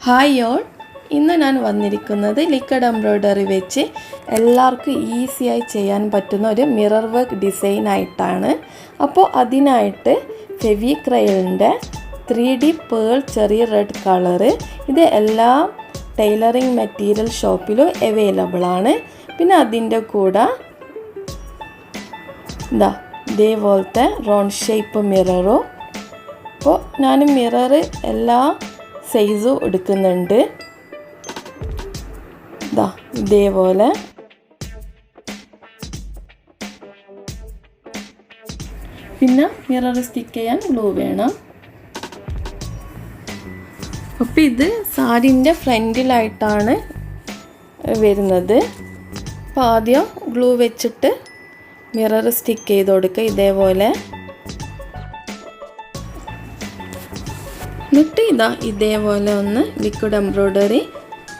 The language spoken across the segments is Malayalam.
ഹായ് ഓൾ, ഇന്ന് ഞാൻ വന്നിരിക്കുന്നത് ലിക്വിഡ് എംബ്രോയ്ഡറി വെച്ച് എല്ലാവർക്കും ഈസിയായി ചെയ്യാൻ പറ്റുന്ന ഒരു മിറർ വർക്ക് ഡിസൈൻ ആയിട്ടാണ്. അപ്പോൾ അതിനായിട്ട് ഫെവിക്രയലിൻ്റെ 3D പേൾ ചെറിയ റെഡ് കളറ് ഇത് എല്ലാ ടൈലറിങ് മെറ്റീരിയൽ ഷോപ്പിലും അവൈലബിൾ ആണ്. പിന്നെ അതിൻ്റെ കൂടെ ഇതേപോലത്തെ റൗണ്ട് ഷേപ്പ് മിററും. അപ്പോൾ ഞാൻ മിറർ എല്ലാ സൈസും എടുക്കുന്നുണ്ട്. ഇതേപോലെ പിന്നെ മിറർ സ്റ്റിക്ക് ചെയ്യാൻ ഗ്ലൂ വേണം. അപ്പോൾ ഇത് സാരിൻ്റെ ഫ്രണ്ടിലായിട്ടാണ് വരുന്നത്. അപ്പോൾ ആദ്യം ഗ്ലൂ വെച്ചിട്ട് മിറർ സ്റ്റിക്ക് ചെയ്ത് കൊടുക്കുക ഇതേപോലെ. എന്നിട്ട് ഇതേപോലെ ഒന്ന് ലിക്വിഡ് എംബ്രോയ്ഡറി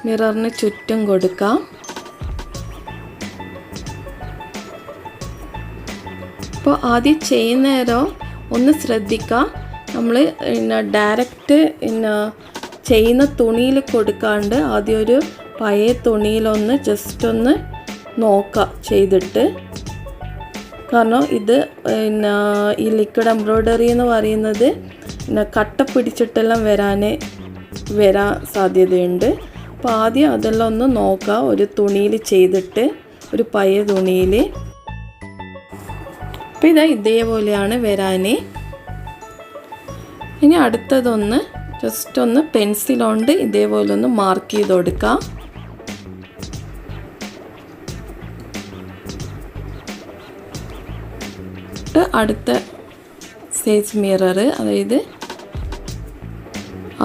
മിററിന് ചുറ്റും കൊടുക്കാം. അപ്പോൾ ആദ്യം ചെയ്യുന്നേരം ഒന്ന് ശ്രദ്ധിക്കാം, നമ്മൾ ഡയറക്റ്റ് ചെയ്യുന്ന തുണിയിൽ കൊടുക്കാണ്ട് ആദ്യം ഒരു പഴയ തുണിയിലൊന്ന് ജസ്റ്റ് ഒന്ന് നോക്കാം ചെയ്തിട്ട്. കാരണം ഇത് ഈ ലിക്വിഡ് എംബ്രോയ്ഡറി എന്ന് പറയുന്നത് കട്ട പിടിച്ചിട്ടെല്ലാം വരാൻ സാധ്യതയുണ്ട്. അപ്പോൾ ആദ്യം അതെല്ലാം ഒന്ന് നോക്കാം ഒരു തുണിയിൽ ചെയ്തിട്ട്, ഒരു പഴയ തുണിയിൽ. അപ്പോൾ ഇതേപോലെയാണ് വരാൻ. ഇനി അടുത്തതൊന്ന് ജസ്റ്റ് ഒന്ന് പെൻസിലുകൊണ്ട് ഇതേപോലെ ഒന്ന് മാർക്ക് ചെയ്ത് കൊടുക്കാം. അടുത്ത സൈസ് മിറർ, അതായത്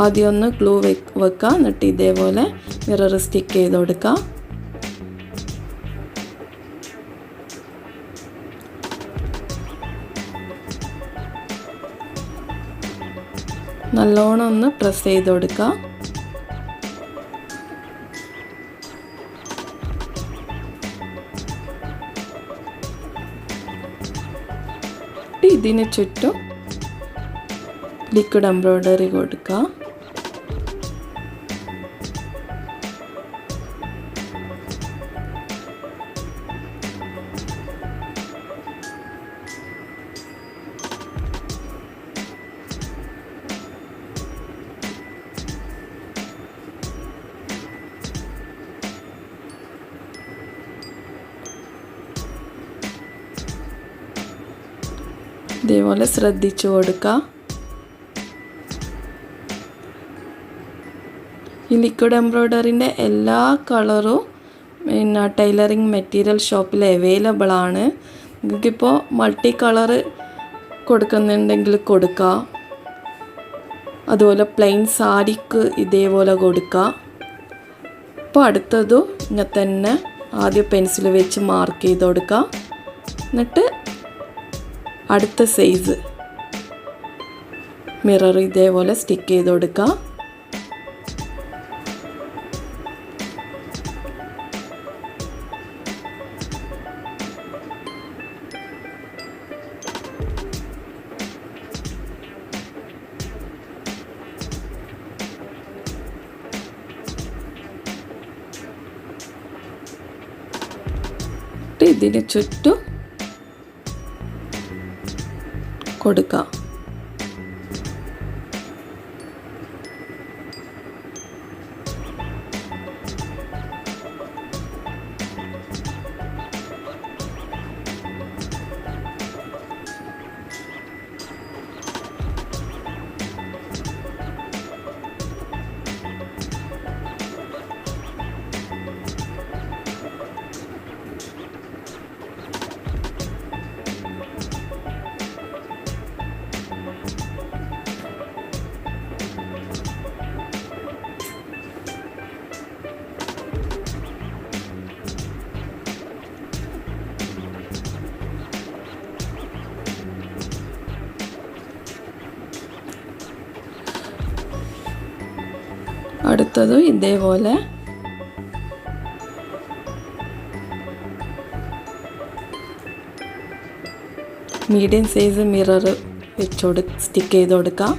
ആദ്യം ഒന്ന് ഗ്ലൂ വെക്കുക, എന്നിട്ട് ഇതേപോലെ മിറർ സ്റ്റിക്ക് ചെയ്ത് കൊടുക്കുക. നല്ലോണം ഒന്ന് പ്രസ് ചെയ്ത് കൊടുക്കുക. ഇതിന് ചുറ്റും ലിക്വിഡ് എംബ്രോയ്ഡറി കൊടുക്കുക. ഇതേപോലെ ശ്രദ്ധിച്ചു കൊടുക്കുക. ഈ ലിക്വിഡ് എംബ്രോയ്ഡറിൻ്റെ എല്ലാ കളറും ടൈലറിങ് മെറ്റീരിയൽ ഷോപ്പിൽ അവൈലബിൾ ആണ്. നിങ്ങൾക്കിപ്പോൾ മൾട്ടി കളറ് കൊടുക്കുന്നുണ്ടെങ്കിൽ കൊടുക്കുക. അതുപോലെ പ്ലെയിൻ സാരിക്ക് ഇതേപോലെ കൊടുക്കുക. അപ്പോൾ അടുത്തതും ഇങ്ങനെ തന്നെ ആദ്യം പെൻസിൽ വെച്ച് മാർക്ക് ചെയ്ത് കൊടുക്കുക. എന്നിട്ട് അടുത്ത സൈസ് മിറർ ഇതേപോലെ സ്റ്റിക്ക് ചെയ്ത് കൊടുക്കുക. ഇതിന് ചുറ്റും കൊടുക്കുക. അടുത്തതും ഇതേപോലെ മീഡിയം സൈസ് മിറർ സ്റ്റിക്ക് ചെയ്ത് കൊടുക്കാം.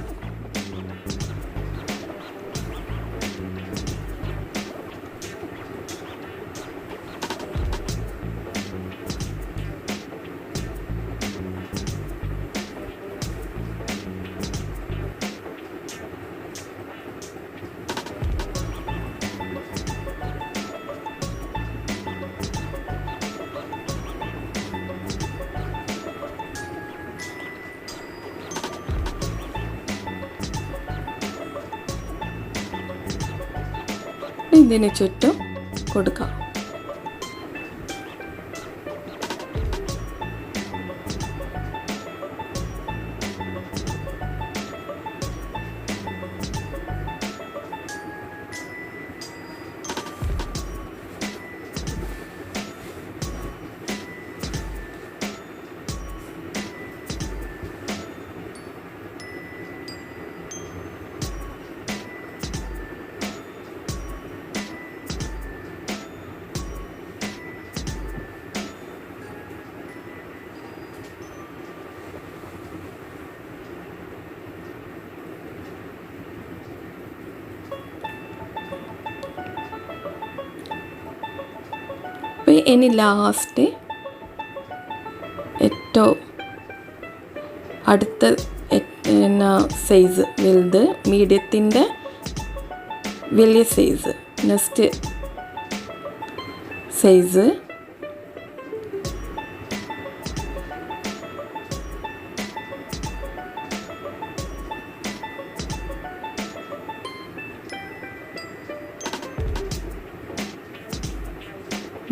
ഇതിന് ചുറ്റും കൊടുക്കാം. ഇനി ലാസ്റ്റ് ഏറ്റവും അടുത്ത സൈസ് വലുത്, മീഡിയത്തിൻ്റെ വലിയ സൈസ്, നെക്സ്റ്റ് സൈസ്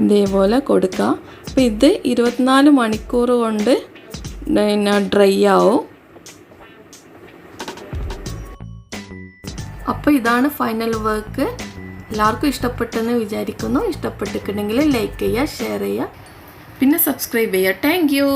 ഇതേപോലെ കൊടുക്കുക. അപ്പോൾ ഇത് 24 മണിക്കൂർ കൊണ്ട് ഡ്രൈ ആവും. അപ്പോൾ ഇതാണ് ഫൈനൽ വർക്ക്. എല്ലാവർക്കും ഇഷ്ടപ്പെട്ടെന്ന് വിചാരിക്കുന്നു. ഇഷ്ടപ്പെട്ടിട്ടുണ്ടെങ്കിൽ ലൈക്ക് ചെയ്യുക, ഷെയർ ചെയ്യുക, പിന്നെ സബ്സ്ക്രൈബ് ചെയ്യുക. Thank you.